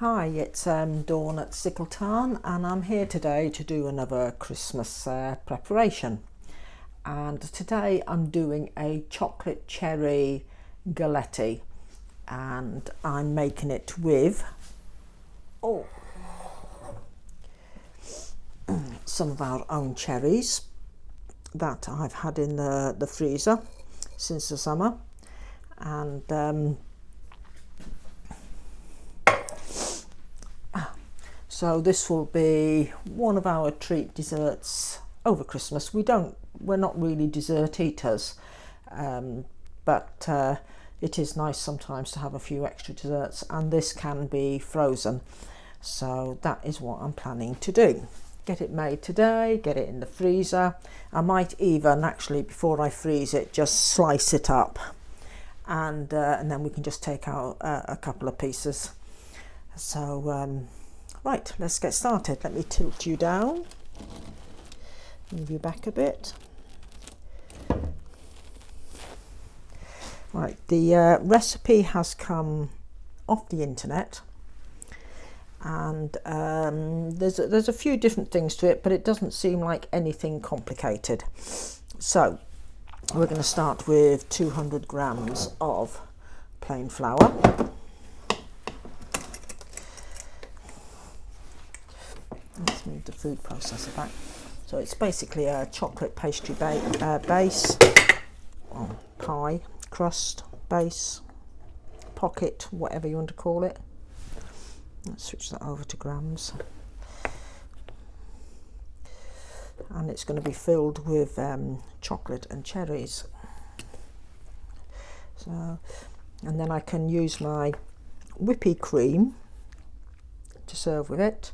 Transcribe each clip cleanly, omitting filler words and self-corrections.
Hi, it's Dawn at Sickleton, and I'm here today to do another Christmas preparation. And today I'm doing a chocolate cherry galletti, and I'm making it with some of our own cherries that I've had in the freezer since the summer, and so this will be one of our treat desserts over Christmas. We're not really dessert eaters, but it is nice sometimes to have a few extra desserts, and this can be frozen. So that is what I'm planning to do. Get it made today, get it in the freezer. I might even actually, before I freeze it, just slice it up, and then we can just take out a couple of pieces. So right, let's get started. Let me tilt you down, move you back a bit. Right, the recipe has come off the internet, and there's a few different things to it, but it doesn't seem like anything complicated. So we're going to start with 200 grams of plain flour. Let's move the food processor back. So it's basically a chocolate pastry base, pie crust base, pocket, whatever you want to call it. Let's switch that over to grams. And it's going to be filled with chocolate and cherries. So, and then I can use my whippy cream to serve with it,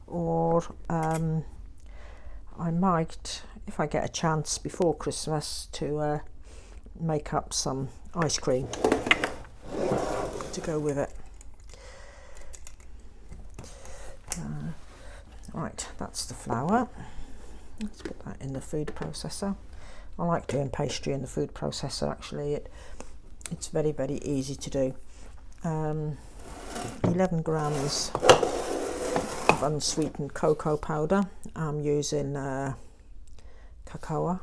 or I might, if I get a chance before Christmas, to make up some ice cream to go with it. Right, that's the flour. Let's put that in the food processor. I like doing pastry in the food processor, actually. It's very, very easy to do. 11 grams of unsweetened cocoa powder. I'm using cocoa.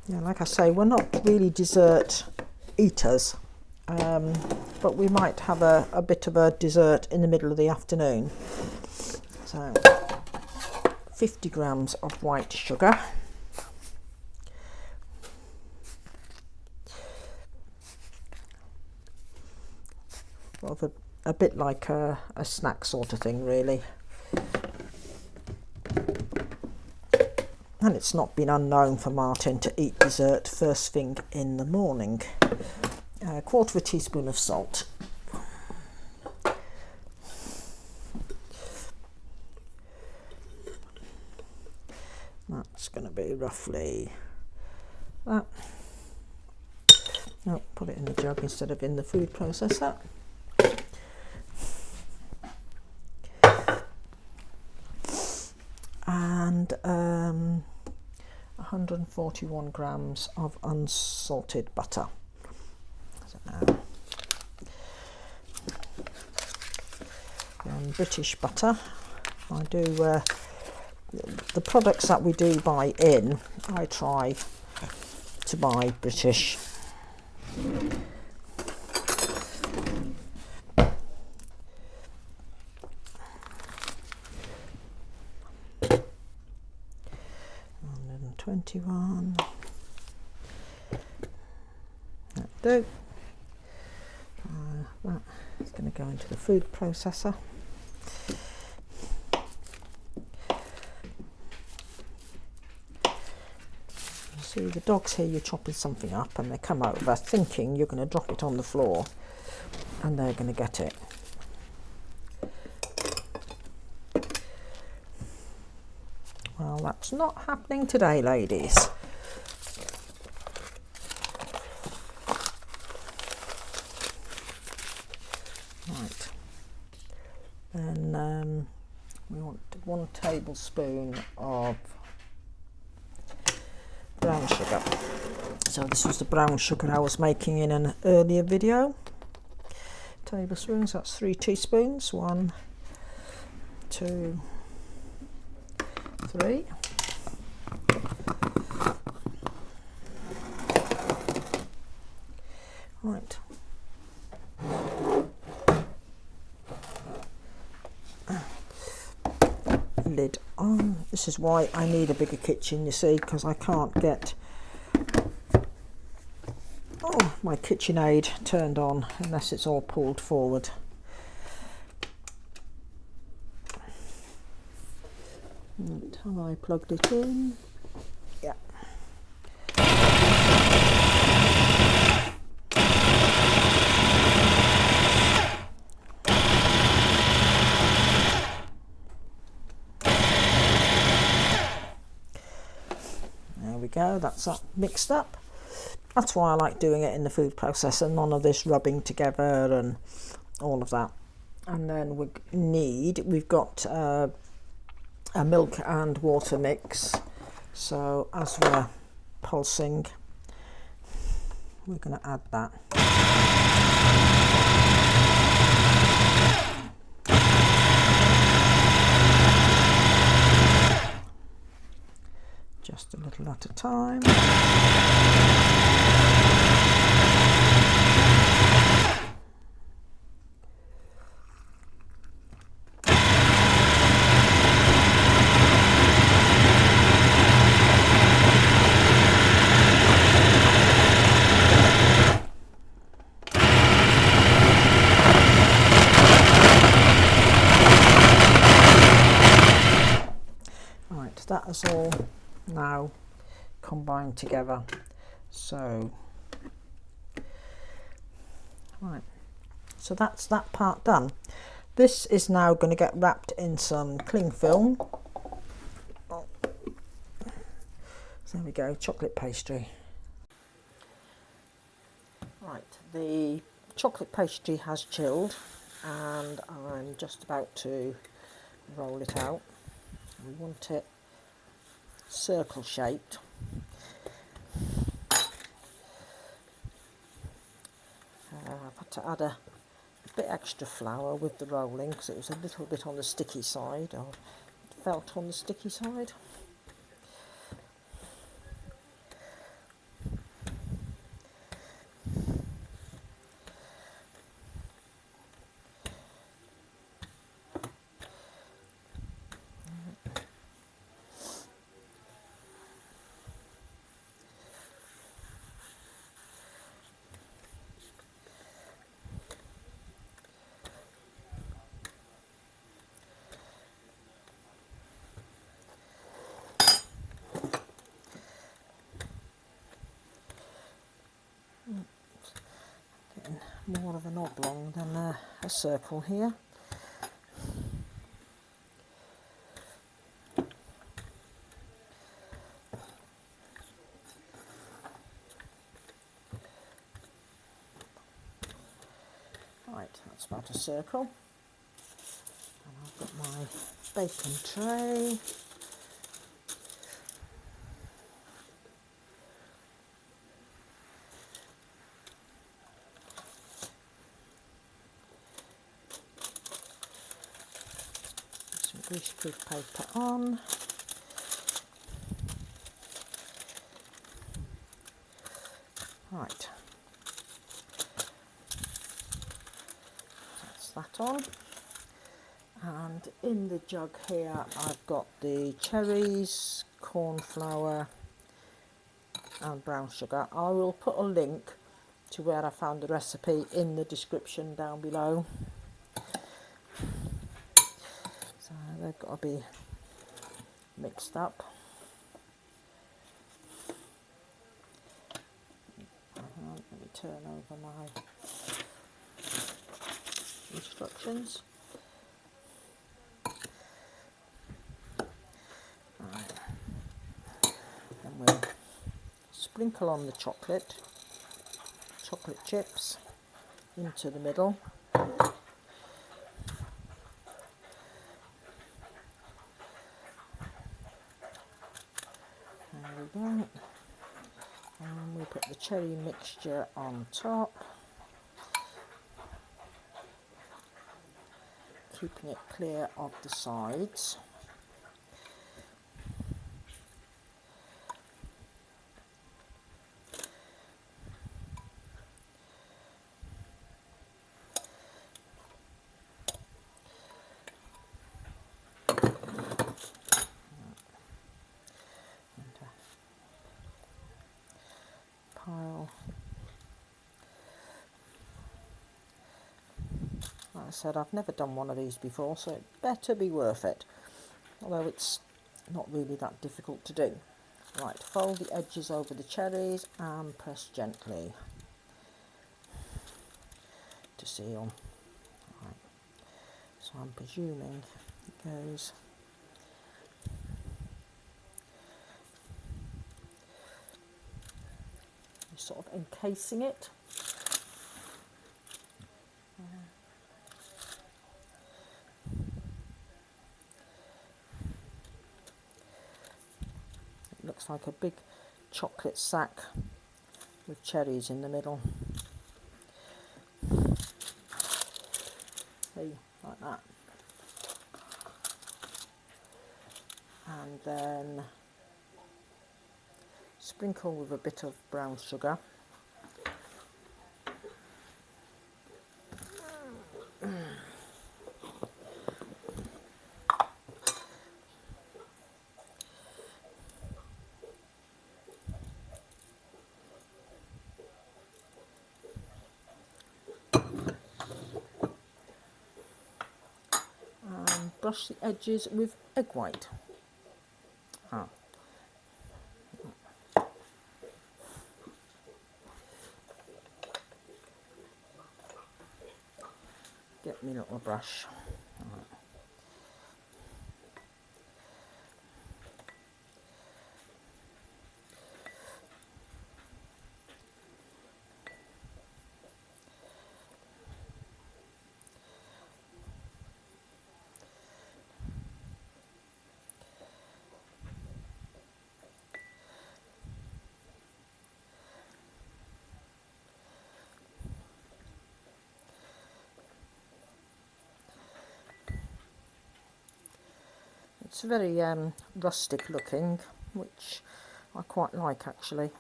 Yeah, like I say, we're not really dessert eaters, but we might have a bit of a dessert in the middle of the afternoon. So 50 grams of white sugar, sort of a bit like a snack sort of thing, really. And it's not been unknown for Martin to eat dessert first thing in the morning. A quarter of a teaspoon of salt. That's going to be roughly that. No, put it in the jug instead of in the food processor. And 141 grams of unsalted butter. And British butter. I do the products that we do buy in, I try to buy British. And 21. That'll do. That is going to go into the food processor. See, the dogs hear you chopping something up and they come over thinking you're going to drop it on the floor, and they're going to get it. Well, that's not happening today, ladies. tablespoon of brown sugar. So this was the brown sugar I was making in an earlier video. Tablespoons, that's 3 teaspoons. 1, 2, 3. Right. Lid on. This is why I need a bigger kitchen, you see, because I can't get my KitchenAid turned on unless it's all pulled forward. Right, have I plugged it in? Yeah. There we go, that's that mixed up. That's why I like doing it in the food processor, none of this rubbing together and all of that. And then we've got a milk and water mix. So as we're pulsing, we're going to add that. Just a little at a time. Right, that is all now combined together. So right, so that's that part done. This is now going to get wrapped in some cling film. So there we go, chocolate pastry. Right, the chocolate pastry has chilled and I'm just about to roll it out. We want it circle shaped. I've had to add a bit extra flour with the rolling because it was a little bit on the sticky side, or felt on the sticky side. Getting more of an oblong than a circle here. Right, that's about a circle. And I've got my bacon tray. Some greaseproof paper on. Right. That's that on. And in the jug here I've got the cherries, corn flour and brown sugar. I will put a link to where I found the recipe in the description down below. So they've got to be mixed up. Let me turn over my instructions. Right. Then we'll sprinkle on the chocolate chips into the middle. we put the cherry mixture on top, keeping it clear of the sides. Pile. Like I said, I've never done one of these before, so it better be worth it, although it's not really that difficult to do. Right, fold the edges over the cherries and press gently to seal. Right. So I'm presuming it goes sort of encasing it. It looks like a big chocolate sack with cherries in the middle. See, like that. And then sprinkle with a bit of brown sugar. And brush the edges with egg white. Get me little brush. It's very rustic looking, which I quite like actually.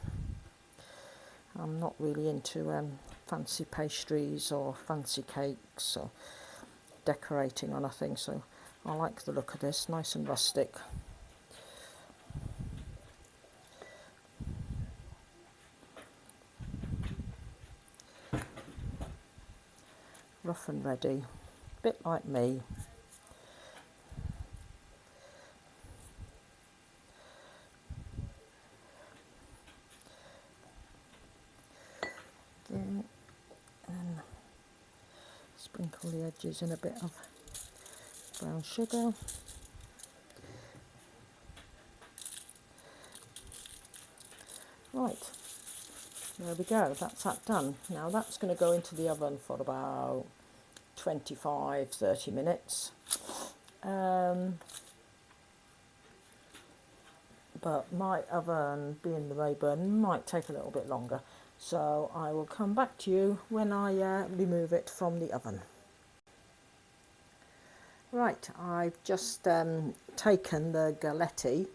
I'm not really into fancy pastries or fancy cakes or decorating or nothing, so I like the look of this, nice and rustic. Rough and ready, a bit like me. And sprinkle the edges in a bit of brown sugar. Right, there we go, that's that done. Now that's going to go into the oven for about 25-30 minutes. But my oven, being the Rayburn, might take a little bit longer. So I will come back to you when I remove it from the oven. Right, I've just taken the galletti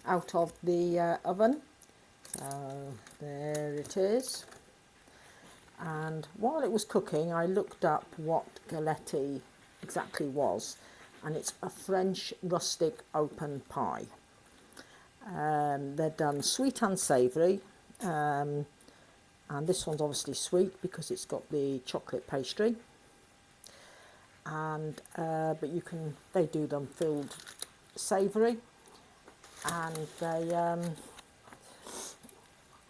out of the oven. So there it is. And while it was cooking, I looked up what galletti exactly was, and it's a French rustic open pie. They're done sweet and savoury, and this one's obviously sweet because it's got the chocolate pastry. And but they do them filled savoury, and they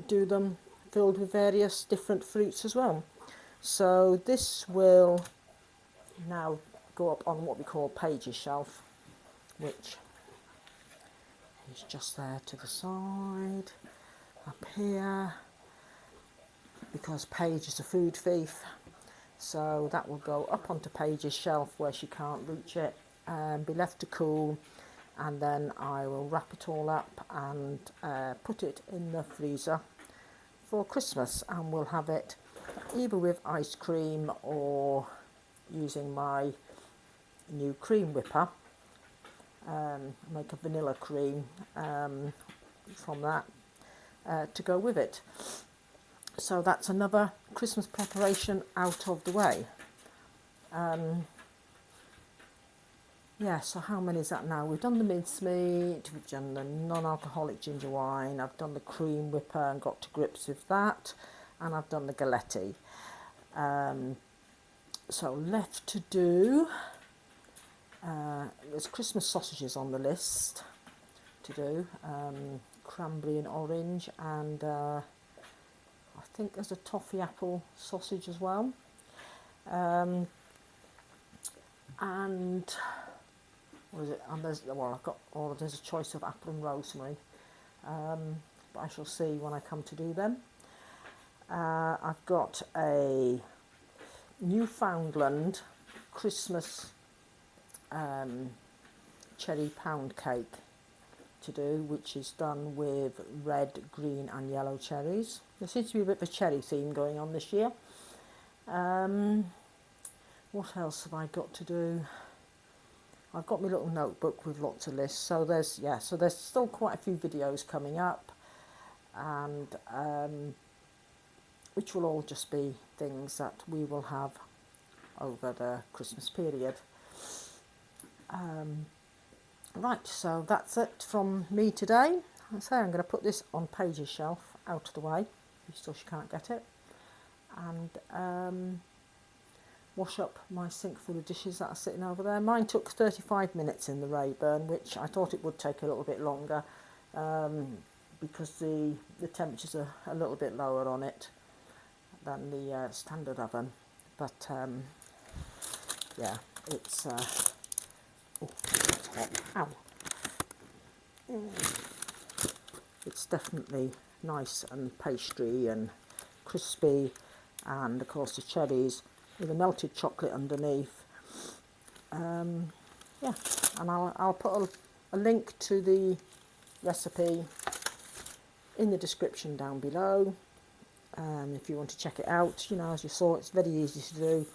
do them filled with various different fruits as well. So this will now go up on what we call Paige's shelf, which is just there to the side, up here, because Paige is a food thief. So that will go up onto Paige's shelf where she can't reach it and be left to cool. and then I will wrap it all up and put it in the freezer for Christmas, and we'll have it either with ice cream or using my new cream whipper, make a vanilla cream from that to go with it. So that's another Christmas preparation out of the way. Yeah, so how many is that now? We've done the mincemeat, we've done the non-alcoholic ginger wine, I've done the cream whipper and got to grips with that, and I've done the galletti. So left to do, there's Christmas sausages on the list to do, cranberry and orange, and I think there's a toffee apple sausage as well. And what is it? And there's, well, I've got, or there's a choice of apple and rosemary, but I shall see when I come to do them. I've got a Newfoundland Christmas cherry pound cake to do, which is done with red, green and yellow cherries. There seems to be a bit of a cherry theme going on this year. What else have I got to do? I've got my little notebook with lots of lists, so there's still quite a few videos coming up, and which will all just be things that we will have over the Christmas period. Right, so that's it from me today. I say I'm going to put this on Paige's shelf out of the way, so she can't get it, and wash up my sink full of dishes that are sitting over there. Mine took 35 minutes in the Rayburn, which I thought it would take a little bit longer, because the temperatures are a little bit lower on it than the standard oven. But yeah, it's oh, it's hot. Ow. It's definitely nice and pastry and crispy, and of course the cherries with a melted chocolate underneath. Yeah, and I'll put a link to the recipe in the description down below, if you want to check it out. You know, as you saw, it's very easy to do.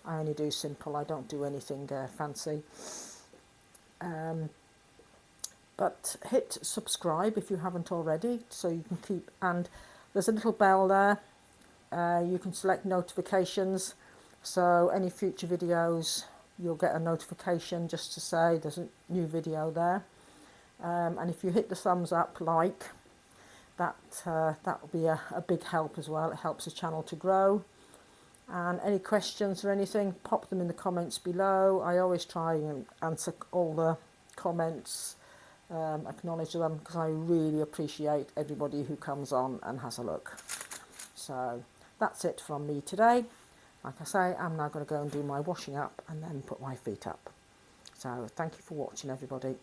I only do simple, I don't do anything fancy. But hit subscribe if you haven't already, so you can keep, and there's a little bell there, you can select notifications, so any future videos you'll get a notification just to say there's a new video there. And if you hit the thumbs up, that will be a big help as well. It helps the channel to grow. And any questions or anything, pop them in the comments below. I always try and answer all the comments, acknowledge them, because I really appreciate everybody who comes on and has a look. So that's it from me today. Like I say, I'm now going to go and do my washing up and then put my feet up. So thank you for watching, everybody.